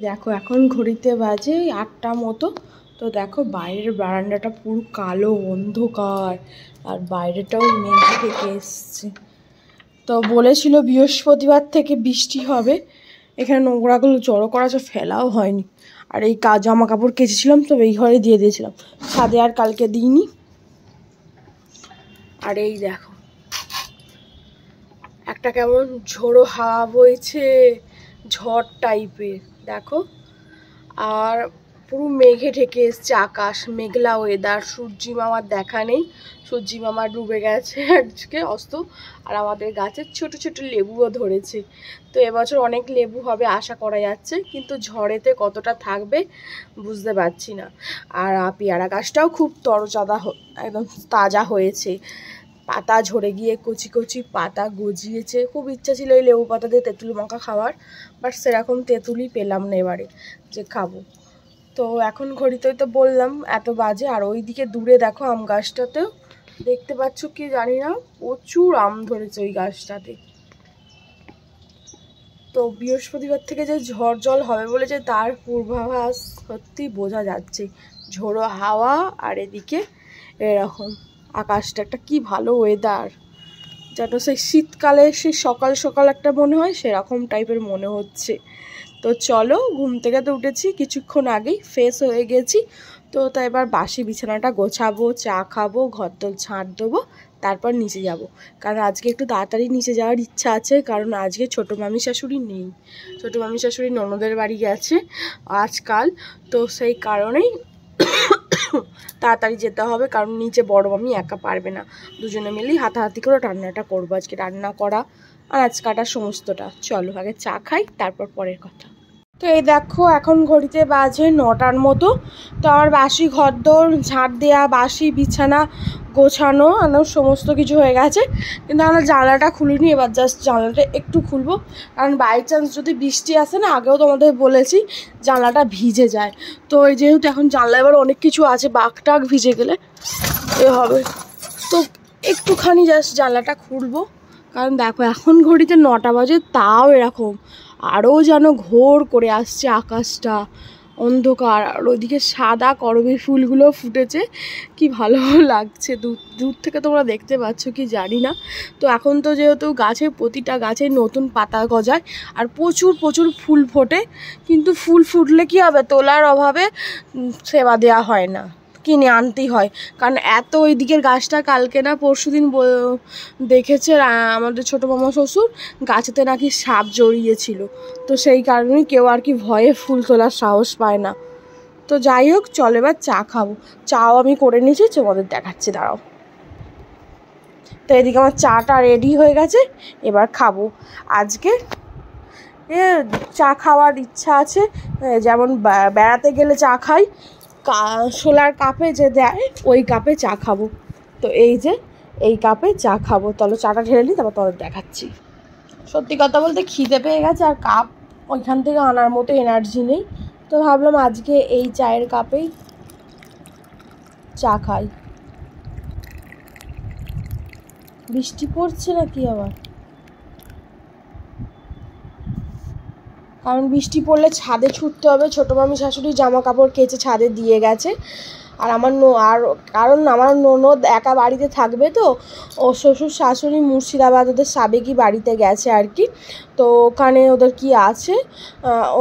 দেখো এখন ঘড়িতে বাজে 8টা মতো। তো দেখো বাইরের বারান্দাটা পুরো কালো অন্ধকার, আর বাইরেটাও মেঘে ঢেকে এসছে। তো বলেছিল বৃহস্পতিবার থেকে বৃষ্টি হবে। এখানে নোংরাগুলো জড়ো করা আছে, ফেলাও হয়নি। আর এই জামা কাপড় কেচেছিলাম তো এই ঘরে দিয়ে দিয়েছিলাম, ছাদে আর কালকে দিইনি। আর এই দেখো একটা কেমন ঝোড়ো হাওয়া বইছে, ঝড় টাইপের দেখো। আর পুরো মেঘে ঢেকে এসছে আকাশ, মেঘলা ওয়েদার। সূর্যি মামার দেখা নেই, সূর্যি মামা ডুবে গেছে আজকে অস্ত। আর আমাদের গাছের ছোট ছোট লেবুও ধরেছে। তো এবছর অনেক লেবু হবে আশা করা যাচ্ছে, কিন্তু ঝড়েতে কতটা থাকবে বুঝতে পারছি না। আর পেয়ারা গাছটাও খুব তরতাজা, একদম তাজা হয়েছে। পাতা ঝরে গিয়ে কচি কচি পাতা গজিয়েছে। খুব ইচ্ছা ছিল এই লেবু পাতা দিয়ে তেঁতুল মাখা খাওয়ার, বাট সেরকম তেঁতুলই পেলাম না এবারে যে খাবো। তো এখন ঘড়িতেই তো বললাম এত বাজে। আর ওইদিকে দূরে দেখো আম গাছটাতেও দেখতে পাচ্ছ কি জানি না, প্রচুর আম ধরেছে ওই গাছটাতে। তো বৃহস্পতিবার থেকে যে ঝড় জল হবে বলেছে তার পূর্বাভাস সত্যি বোঝা যাচ্ছে। ঝোড়ো হাওয়া আর এদিকে এরকম আকাশটা, একটা কি ভালো ওয়েদার, যেন সেই শীতকালে সেই সকাল সকাল একটা মনে হয় সেরকম টাইপের মনে হচ্ছে। তো চলো, ঘুম থেকে তো উঠেছি কিছুক্ষণ আগেই, ফ্রেশ হয়ে গেছি। তো এবার বাসি বিছানাটা গোছাবো, চা খাবো, ঘরদোর ঝাঁট দেবো, তারপর নিচে যাব। কারণ আজকে একটু তাড়াতাড়ি নিচে যাওয়ার ইচ্ছা আছে, কারণ আজকে ছোটো মামি শাশুড়ি নেই। ছোটো মামি শাশুড়ি ননদের বাড়ি গেছে আজকাল। তো সেই কারণেই তাড়াতাড়ি যেতে হবে, কারণ নিচে বড় মামি একা পারবে না। দুজনে মিলেই হাতাহাতি করে রান্নাটা করবো আজকে। রান্না করা আর আজ কাটার সমস্তটা। চলো আগে চা খাই, তারপর পরের কথা। তো এই দেখো এখন ঘড়িতে বাজে 9টার মতো। তো আমার বাসি ঘরদোর ঝাঁট দেওয়া, বাসি বিছানা গোছানো সমস্ত কিছু হয়ে গেছে, কিন্তু আমরা জানলাটা খুলিনি। এবার জাস্ট জানলাটা একটু খুলবো, কারণ বাই চান্স যদি বৃষ্টি আসে না, আগেও তোমাদের বলেছি জানলাটা ভিজে যায়। তো এই যেহেতু এখন জানলা এবার অনেক কিছু আছে, বাঘ টাঘ ভিজে গেলে এ হবে। তো একটুখানি জাস্ট জানলাটা খুলবো, কারণ দেখো এখন ঘড়িতে 9টা বাজে, তাও এরকম আরও যেন ঘোর করে আসছে আকাশটা, অন্ধকার। আর ওইদিকে সাদা করবী ফুলগুলো ফুটেছে, কি ভালো লাগছে। দূর থেকে তোমরা দেখতে পাচ্ছ কি জানি না। তো এখন তো যেহেতু গাছে প্রতিটা গাছে নতুন পাতা গজায় আর প্রচুর প্রচুর ফুল ফোটে, কিন্তু ফুল ফুটলে কি হবে, তোলার অভাবে সেবা দেওয়া হয় না, কিনে আনতেই হয়। কারণ এত ওই দিকের গাছটা কালকে না পরশুদিন দেখেছে আমাদের ছোটো মামা শ্বশুর, গাছেতে নাকি সাপ জড়িয়েছিল। তো সেই কারণেই কেউ আর কি ভয়ে ফুল তোলার সাহস পায় না। তো যাই হোক, চলো এবার চা খাবো। চাও আমি করে নিয়েছি, তোমাদের দেখাচ্ছি, দাঁড়াও। তো এদিকে আমার চাটা রেডি হয়ে গেছে, এবার খাবো। আজকে চা খাওয়ার ইচ্ছা আছে, যেমন বেড়াতে গেলে চা খাই, সোলার কাপে যে দেয় ওই কাপে চা খাবো। তো এই যে এই কাপে চা খাবো। চলো চাটা ঢেলে নিই, তারপর তোমাদের দেখাচ্ছি। সত্যি কথা বলতে খিদে পেয়ে গেছে, আর কাপ ওইখান থেকে আনার মতো এনার্জি নেই। তো ভাবলাম আজকে এই চায়ের কাপেই চা খাই। বৃষ্টি পড়ছে নাকি আবার? কারণ বৃষ্টি পড়লে ছাদে ছুটতে হবে। ছোটো মামি শাশুড়ি জামা কাপড় কেচে ছাদে দিয়ে গেছে। আর কারণ আমার ননদ একা বাড়িতে থাকবে, তো ও শ্বশুর শাশুড়ি মুর্শিদাবাদ ওদের সাবেকি বাড়িতে গেছে আর কি। তো ওখানে ওদের কি আছে,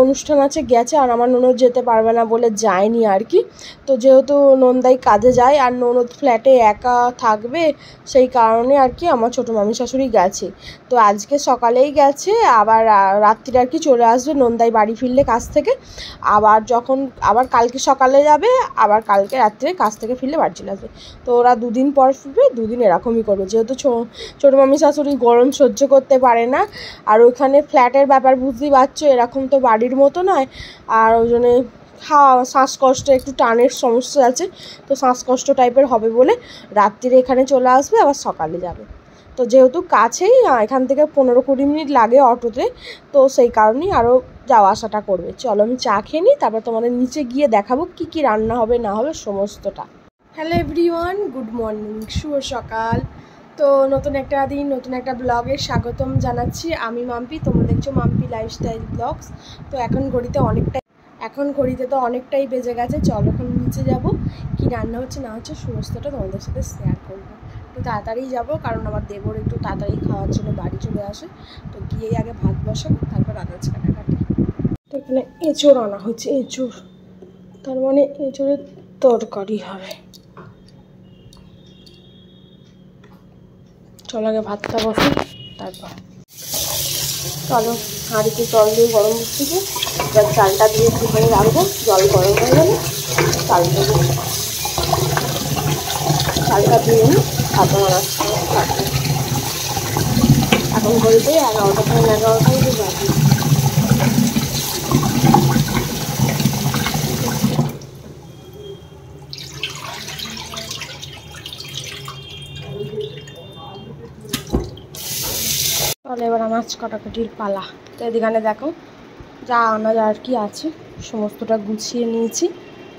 অনুষ্ঠান আছে, গেছে। আর আমার ননদ যেতে পারবে না বলে যায়নি আর কি। তো যেহেতু নন্দাই কাজে যায় আর ননদ ফ্ল্যাটে একা থাকবে, সেই কারণে আর কি আমার ছোটো মামি শাশুড়ি গেছে। তো আজকে সকালেই গেছে, আবার রাত্রিরে আর কি চলে আসবে নন্দাই বাড়ি ফিরলে কাজ থেকে। আবার কালকে সকালে যাবে, আবার কালকে রাত্রে কাজ থেকে ফিরলে বাড়ি চলে আসবে। তো ওরা 2 দিন পর ফিরবে, 2 দিন এরকমই করবে। যেহেতু ছোটো মামি শাশুড়ি গরম সহ্য করতে পারে না, আর ওইখানে ফ্ল্যাটের ব্যাপার বুঝতেই পারছো, এরকম তো বাড়ির মতো নয়। আর ওই জন্যে শ্বাসকষ্ট, একটু টানের সমস্যা আছে, তো শ্বাসকষ্ট টাইপের হবে বলে রাত্রিরে এখানে চলে আসবে, আবার সকালে যাবে। তো যেহেতু কাছেই, এখান থেকে 15-20 মিনিট লাগে অটোতে, তো সেই কারণেই আরও যাওয়া আসাটা করবে। চলো আমি চা খেয়ে নিই, তারপর তোমাদের নিচে গিয়ে দেখাবো কি কি রান্না হবে না হবে সমস্তটা। হ্যালো এভরিওয়ান, গুড মর্নিং, শুভ সকাল। তো নতুন একটা দিন, নতুন একটা ব্লগে স্বাগতম জানাচ্ছি। আমি মাম্পি, তোমরা দেখছো মাম্পি লাইফস্টাইল ব্লগস। তো এখন ঘড়িতে অনেকটা এখন ঘড়িতে তো অনেকটাই বেজে গেছে, চলো এখন নিচে যাব, কি রান্না হচ্ছে না হচ্ছে সমস্তটা তোমাদের সাথে শেয়ার করবো। একটু তাড়াতাড়ি যাব, কারণ আমার দেবর একটু তাড়াতাড়ি খাওয়ার জন্য বাড়ি চলে আসে, তো গিয়েই আগে ভাত বসাবো, তারপর আনাজ কাটাকাটি। তো এখানে এঁচোড় আনা হচ্ছে, এঁচোড়, তার মানে এঁচোড়ের তরকারি হবে। চল আগে ভাতটা বসে, তারপর চলো হাঁড়িতে জল দিয়ে গরম বসিয়ে এবার চালটা দিয়ে একটুখানি রাখবো, জল গরম হয়ে গেলে চাল দেবো, চালটা দিয়ে নিই, তারপর আনাজ কাটবো। এখন ঘড়িতে 11টা, 11টাই বাজে। তাহলে এবার আনাজ কাটাকুটির পালা। তো এদিকে দেখো যা আনাজ আর কি আছে সমস্তটা গুছিয়ে নিয়েছি,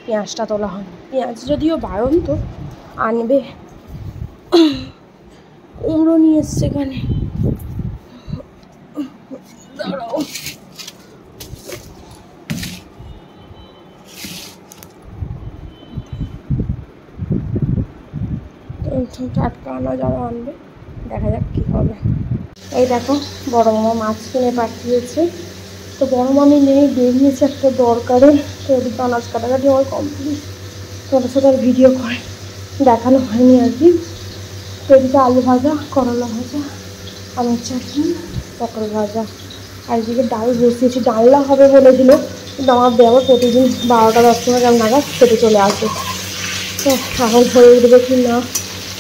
পেঁয়াজটা তোলা হয়নি, পেঁয়াজ যদিও বারণ তো আনবে, কুমড়ো নিয়ে এসছে এখানে, দাঁড়াও টাটকা আনাজ আরও আনবে, দেখা যাক কী হবে। এই দেখো বড় মামা মাছ কিনে পাঠিয়েছে, তো বড় মামি নেই, বেরিয়েছে একটা দরকারে, তো ওদিকে আনাজ কাটাকাটি আমার কমপ্লিট, ছোটো ছোটো ভিডিও করে দেখানো হয়নি আর কি। তো এদিকে আলু ভাজা, করলা ভাজা, আমের চাটনি, পটল ভাজা, আর এদিকে ডাল বসিয়েছি, ডালনা হবে বলেছিল, কিন্তু আমার দেওয়া প্রতিদিন 12টা 10টা নাগাদ খেতে চলে আসে, তো এখন হয়ে উঠবে কি না,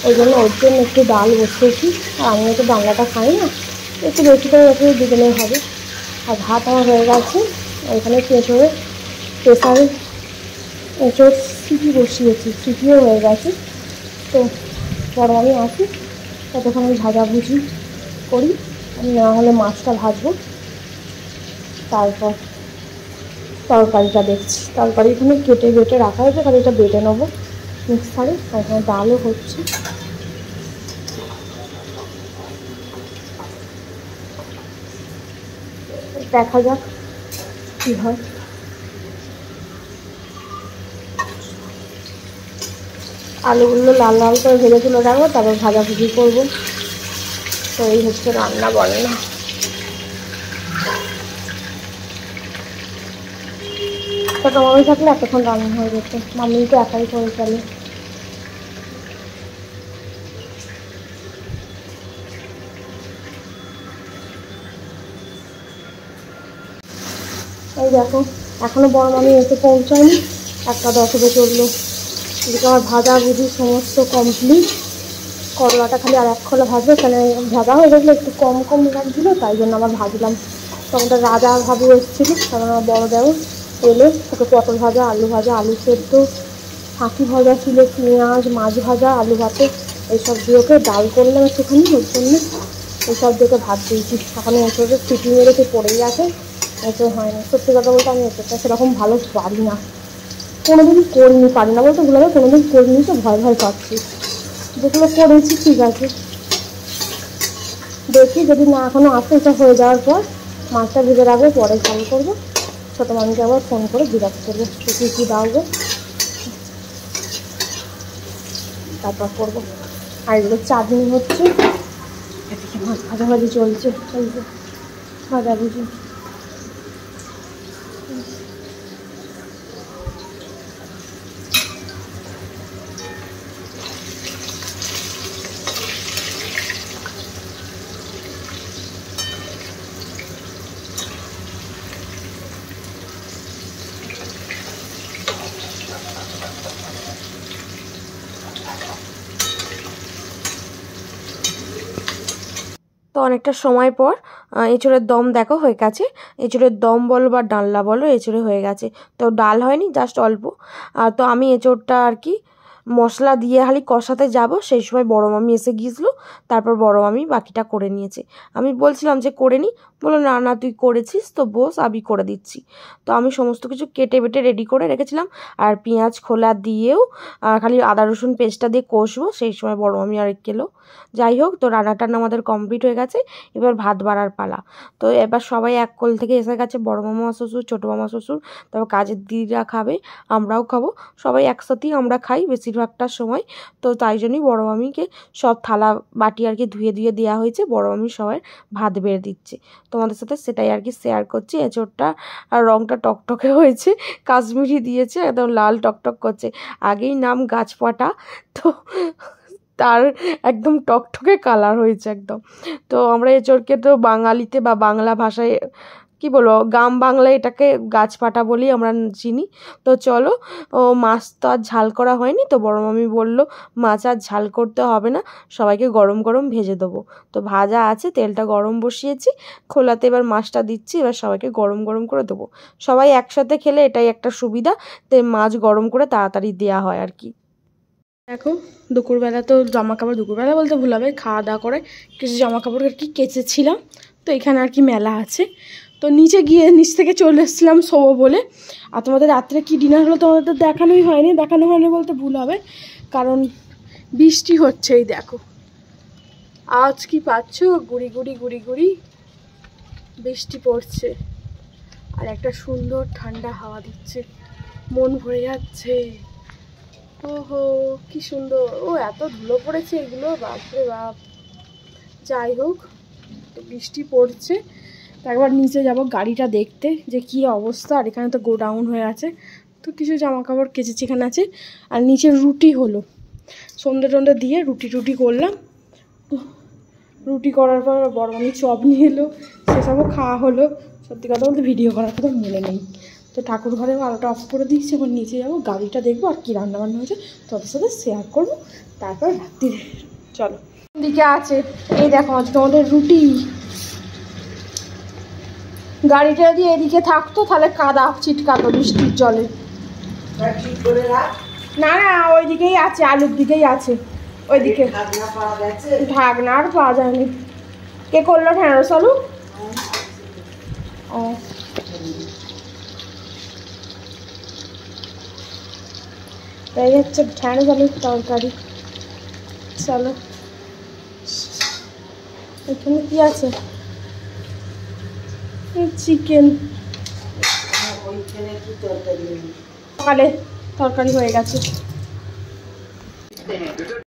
ওই জন্য ওর জন্য একটু ডাল বসিয়েছি, আর আমি তো ডালনাটা খাই না, একটু বেশি করে রাখলে দুজনেই হবে। আর ভাত আমার হয়ে গেছে, এখানে এঁচোড়ে প্রেসারে এঁচোড় সিটি বসিয়েছি, সিটিও হয়ে গেছে। তো বড় আমি আসি, ততক্ষণ আমি ভাজাভুজি করি, আমি না হলে মাছটা ভাজবো, তারপর তরকারিটা দেখছি। তরকারি এখানে কেটে বেটে রাখা হয়েছে, তাহলে এটা বেটে নেবো মিক্সারে, আর এখানে ডালও হচ্ছে। দেখা যাক কী হয়। আলুগুলো লাল লাল করে ভেজে তুলে রাখবো, তারপর ভাজাভুজি করবো। তো এই হচ্ছে রান্না বান্না। ছোটো মামি থাকলে এতক্ষণ রান্না হয়ে যেত, মামি তো একাই করে চলে। এই দেখো এখনো বড় মামি এসে পৌঁছায়নি, 1:10 চললো। এদিকে আমার ভাজাভুজি সমস্ত কমপ্লিট, করলাটা খালি আর এক খোলা ভাজবে, এখানে ভাজা হয়ে গেছিলো, একটু কম কম লাগছিলো, তাই জন্য আবার ভাজলাম। তখন তো রাজা ভাবু এসেছিলো, তখন আমার বড় দেওর এলে ওকে পটল ভাজা, আলু ভাজা, আলু সেদ্ধ, ফাঁকি ভাজা ছিল, পেঁয়াজ, মাছ ভাজা, আলু ভাতে, এইসব দিয়ে ওকে ডাল করলাম একটুখানি, ওর জন্য এইসব দিয়ে ভাত দিয়েছি। এখন এঁচোড়ে সিটি মেরেতে পড়েই আছে, এঁচোড় হয়নি। সত্যি কথা বলতে আমি এঁচোড়টা সেরকম ভালো পারি না, কোনোদিন করিনি, পারি না বলতে ভুল হবে, কোনোদিন করিনি, তো ভয় ভয় পাচ্ছি। যেগুলো করেছি ঠিক আছে, দেখি যদি না এখনও আসে, এটা হয়ে যাওয়ার পর মাছটা ভেজে রাখবো, পরে ঝাল করবো, ছোটো মামিকে আবার ফোন করে জিজ্ঞাসা করবো কী কী দাওগো, তারপর করবো। আর এগুলো চাটনি হচ্ছে, এদিকে মাছ ভাজাভাজি চলছে, এই যে ভাজাভুজি। তো অনেকটা সময় পর এঁচোড়ের দম দেখো হয়ে গেছে, এঁচোড়ের দম বলো বা ডালনা বলো, এঁচোড়ে হয়ে গেছে। তো ডাল হয়নি, জাস্ট অল্প। আর তো আমি এঁচোড়টা আর কি মশলা দিয়ে খালি কষাতে যাব, সেই সময় বড় মামি এসে গিয়েছিলো, তারপর বড় মামি বাকিটা করে নিয়েছে। আমি বলছিলাম যে করে নিই, বললো না না তুই করেছিস তো বস, আমি করে দিচ্ছি। তো আমি সমস্ত কিছু কেটে বেটে রেডি করে রেখেছিলাম, আর পেঁয়াজ খোলা দিয়েও খালি আদা রসুন পেস্টটা দিয়ে কষবো, সেই সময় বড় মামি আর এলো। যাই হোক, তো রান্না টান্না আমাদের কমপ্লিট হয়ে গেছে, এবার ভাত বাড়ার পালা। তো এবার সবাই এক কোল থেকে এসে গেছে, বড় মামা শ্বশুর, ছোটো মামা শ্বশুর, তারপর কাজের দিদিরা খাবে, আমরাও খাবো, সবাই একসাথেই আমরা খাই বেশিরভাগটার সময়। তো তাই জন্যই বড় মামিকে সব থালা বাটি আর কি ধুয়ে দেওয়া হয়েছে, বড় মামি সবাই ভাত বেড়ে দিচ্ছে। তোমাদের সাথে সেটাই আর কি শেয়ার করছি। এঁচোড়টা আর রঙটা টকটকে হয়েছে, কাশ্মীরি দিয়েছে, একদম লাল টকটক করছে। আগেই নাম গাছপাটা, তো তার একদম টকটকে কালার হয়েছে একদম। তো আমরা এঁচোড়কে তো বাঙালিতে বা বাংলা ভাষায় কি বলবো, গ্রাম বাংলায় এটাকে গাছপাটা বলেই আমরা চিনি। তো চলো, ও মাছ তো আর ঝাল করা হয়নি, তো বড় মামি বললো মাছ আর ঝাল করতে হবে না, সবাইকে গরম গরম ভেজে দেবো। তো ভাজা আছে, তেলটা গরম বসিয়েছি, খোলাতে এবার মাছটা দিচ্ছি, এবার সবাইকে গরম গরম করে দেবো। সবাই একসাথে খেলে এটাই একটা সুবিধা, তো মাছ গরম করে তাড়াতাড়ি দেওয়া হয় আর কি। দেখো দুপুরবেলা তো জামা কাপড়, দুপুরবেলা বলতে ভুল হবে, খাওয়া দাওয়া করে কিছু জামা কাপড় আর কি কেচেছিলাম। তো এখানে আর কি মেলা আছে, তো নিচে গিয়ে নিচ থেকে চলে এসেছিলাম শোবো বলে। আর তোমাদের রাত্রে কি ডিনার হলো তোমাদের তো দেখানো হয়নি বলতে ভুল হবে, কারণ বৃষ্টি হচ্ছে। এই দেখো আজ কি পাচ্ছ, গুড়ি গুড়ি গুড়ি গুড়ি বৃষ্টি পড়ছে, আর একটা সুন্দর ঠান্ডা হাওয়া দিচ্ছে, মন ভরে যাচ্ছে। ওহো কি সুন্দর, ও এত ধুলো পড়েছে এগুলো, বাপরে বাপ। যাই হোক, তো বৃষ্টি পড়ছে, তো একবার নিচে যাব গাড়িটা দেখতে যে কি অবস্থা। আর এখানে তো গোডাউন হয়ে আছে, তো কিছু জামা কাপড় কেচেছি এখানে আছে। আর নিচে রুটি হলো, সন্ধ্যে টন্ধে দিয়ে রুটি করলাম। রুটি করার পর বড় মামি চপ নিয়ে এলো, সেসবও খাওয়া হলো। সত্যি কথা বলতে ভিডিও করার কথা মনে নেই। তো ঠাকুর ঘরে আলোটা অফ করে দিচ্ছি, এবার নিচে যাবো, গাড়িটা দেখবো আর কি রান্নাবান্না হয়েছে তোদের সাথে শেয়ার করবো। তারপর রাত্রিরে চলো দিকে আছে, এই দেখো আজ তোমাদের রুটি। গাড়িটা যদি এদিকে থাকতো তাহলে কাদা ছিটকাতো বৃষ্টির জলে। না না ওইদিকেই আছে, আলুর দিকেই আছে, ওইদিকে ঢাকনা আর পাওয়া যায়নি। কে করলো ঢেঁড়স আলু? ও এই হচ্ছে ঢেঁড়স আলুর তরকারি। চলো, এখানে কি আছে? চিকেন। সকালে তরকারি হয়ে গেছে।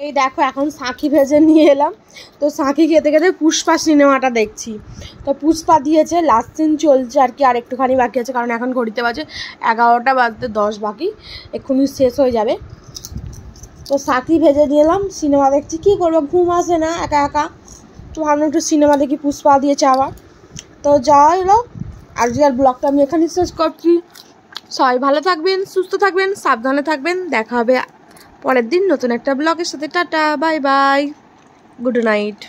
এই দেখো এখন শাঁখি ভেজে নিয়ে এলাম। তো শাঁখি খেতে খেতে পুষ্পা সিনেমাটা দেখছি। তো পুষ্পা দিয়েছে, লাস্ট সিন চলছে আর কি, আর একটুখানি বাকি আছে, কারণ এখন ঘড়িতে বাজে 11টা বাজতে 10 বাকি, এক্ষুনি শেষ হয়ে যাবে। তো শাঁখি ভেজে নিয়ে এলাম, সিনেমা দেখছি। কী করবো, ঘুম আসে না একা একা, তো ভাবলাম একটু সিনেমা দেখি, পুষ্পা দিয়েছে আবার। তো যাওয়া এলো। আজকের ব্লগটা আমি এখানেই শেষ করছি। সবাই ভালো থাকবেন, সুস্থ থাকবেন, সাবধানে থাকবেন। দেখা হবে পরের দিন নতুন একটা ব্লগের সাথে। Tata, bye bye, good night.